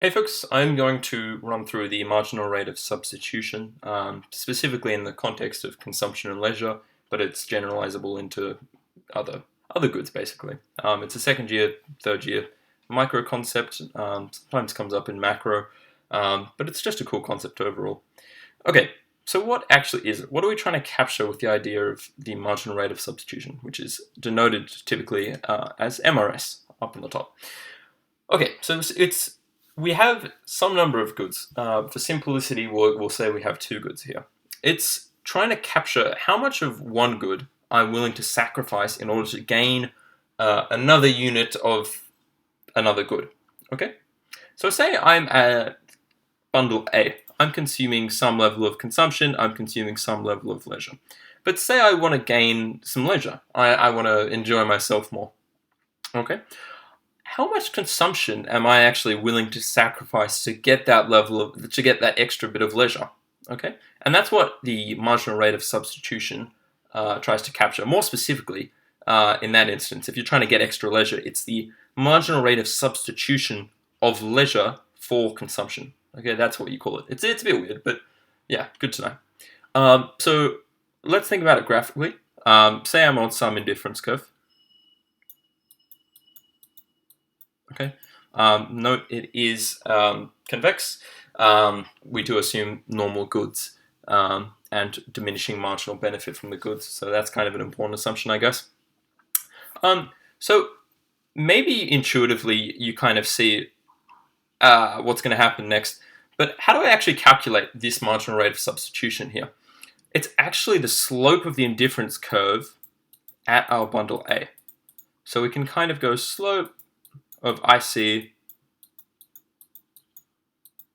Hey folks, I'm going to run through the marginal rate of substitution, specifically in the context of consumption and leisure, but it's generalizable into other goods basically. It's a second year, third year micro concept, sometimes comes up in macro, but it's just a cool concept overall. Okay, so what actually is it? What are we trying to capture with the idea of the marginal rate of substitution, which is denoted typically as MRS up on the top? Okay, so we have some number of goods. For simplicity, we'll say we have two goods here. It's trying to capture how much of one good I'm willing to sacrifice in order to gain another unit of another good. Okay, so say I'm at bundle A. I'm consuming some level of consumption. I'm consuming some level of leisure. But say I want to gain some leisure. I want to enjoy myself more. Okay, how much consumption am I actually willing to sacrifice to get that extra bit of leisure? Okay, and that's what the marginal rate of substitution tries to capture. More specifically, in that instance, if you're trying to get extra leisure, it's the marginal rate of substitution of leisure for consumption. Okay, that's what you call it. It's a bit weird, but yeah, good to know. So let's think about it graphically. Say I'm on some indifference curve. Okay. Note it is convex. We do assume normal goods and diminishing marginal benefit from the goods. So that's kind of an important assumption, I guess. So maybe intuitively you kind of see what's going to happen next. But how do I actually calculate this marginal rate of substitution here? It's actually the slope of the indifference curve at our bundle A. So we can kind of go slope of IC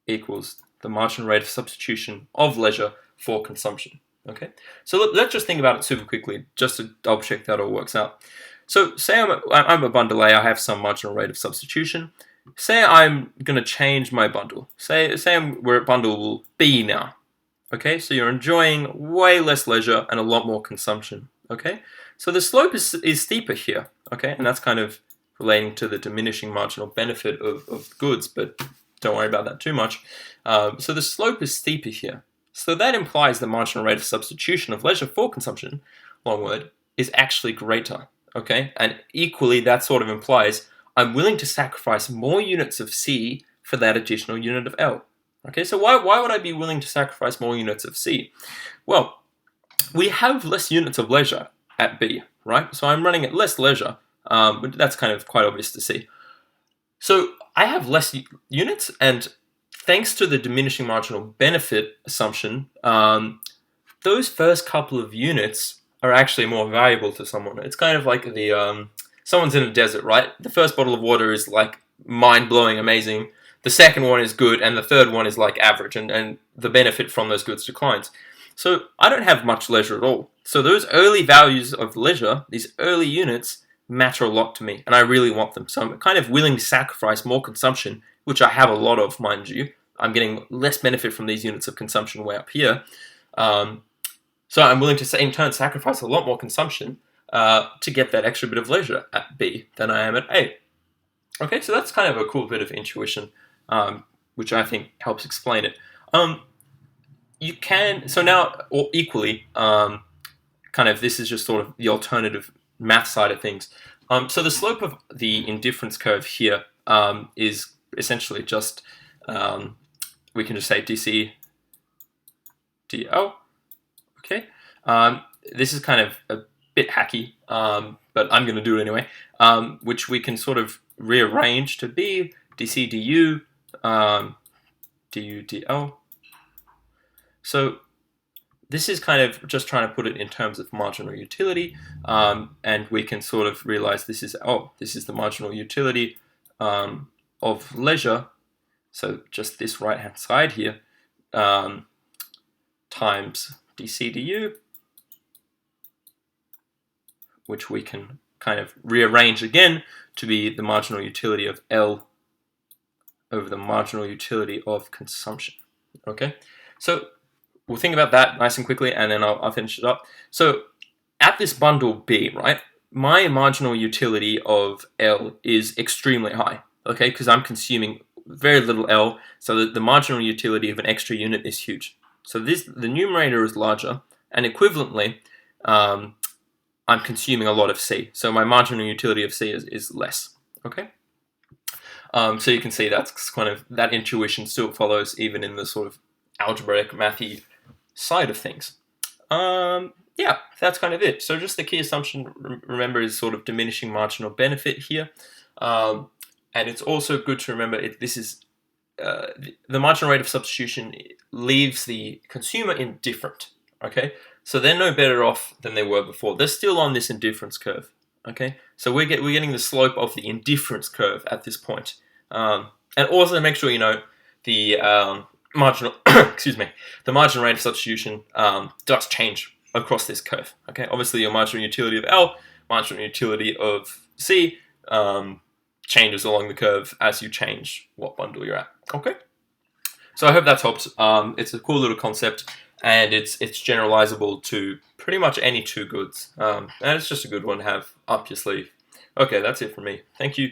equals the marginal rate of substitution of leisure for consumption. Okay, so let's just think about it super quickly, just to double check that all works out. So say I'm a bundle A, I have some marginal rate of substitution. Say I'm going to change my bundle. Say we're at bundle B now. Okay, so you're enjoying way less leisure and a lot more consumption. Okay, so the slope is steeper here. Okay, and that's kind of relating to the diminishing marginal benefit of goods, but don't worry about that too much. So the slope is steeper here. So that implies the marginal rate of substitution of leisure for consumption, long word, is actually greater. Okay, and equally that sort of implies I'm willing to sacrifice more units of C for that additional unit of L. Okay, so why would I be willing to sacrifice more units of C? Well, we have less units of leisure at B, right? So I'm running at less leisure, but that's kind of quite obvious to see. So I have less units, and thanks to the diminishing marginal benefit assumption, those first couple of units are actually more valuable to someone. It's kind of like someone's in a desert, right? The first bottle of water is like mind-blowing, amazing. The second one is good, and the third one is like average, and the benefit from those goods declines. So I don't have much leisure at all. So those early values of leisure, these early units, matter a lot to me, and I really want them. So I'm kind of willing to sacrifice more consumption, which I have a lot of, mind you. I'm getting less benefit from these units of consumption way up here. So I'm willing to, in turn, sacrifice a lot more consumption to get that extra bit of leisure at B than I am at A. Okay, so that's kind of a cool bit of intuition, which I think helps explain it. You can, so now, or equally, kind of this is just sort of the alternative math side of things. So the slope of the indifference curve here is essentially just, we can just say dc dl. Okay, this is kind of a bit hacky, but I'm going to do it anyway, which we can sort of rearrange to be dc du du dl. So this is kind of just trying to put it in terms of marginal utility, and we can sort of realize this is the marginal utility of leisure. So just this right-hand side here times dc du, which we can kind of rearrange again to be the marginal utility of L over the marginal utility of consumption. Okay, so we'll think about that nice and quickly, and then I'll finish it up. So at this bundle B, right, my marginal utility of L is extremely high, okay, because I'm consuming very little L, so that the marginal utility of an extra unit is huge. So the numerator is larger, and equivalently, I'm consuming a lot of C. So my marginal utility of C is less. Okay. So you can see that's kind of, that intuition still follows even in the sort of algebraic mathy side of things. Yeah, that's kind of it. So just the key assumption, remember, is sort of diminishing marginal benefit here. And it's also good to remember this is the marginal rate of substitution leaves the consumer indifferent. Okay, so they're no better off than they were before. They're still on this indifference curve. Okay, so we're getting the slope of the indifference curve at this point. And also make sure you know the marginal excuse me, the marginal rate of substitution does change across this curve. Okay, obviously your marginal utility of L, marginal utility of C changes along the curve as you change what bundle you're at. Okay, so I hope that's helped. It's a cool little concept, and it's generalizable to pretty much any two goods, and it's just a good one to have up your sleeve. Okay, that's it from me. Thank you.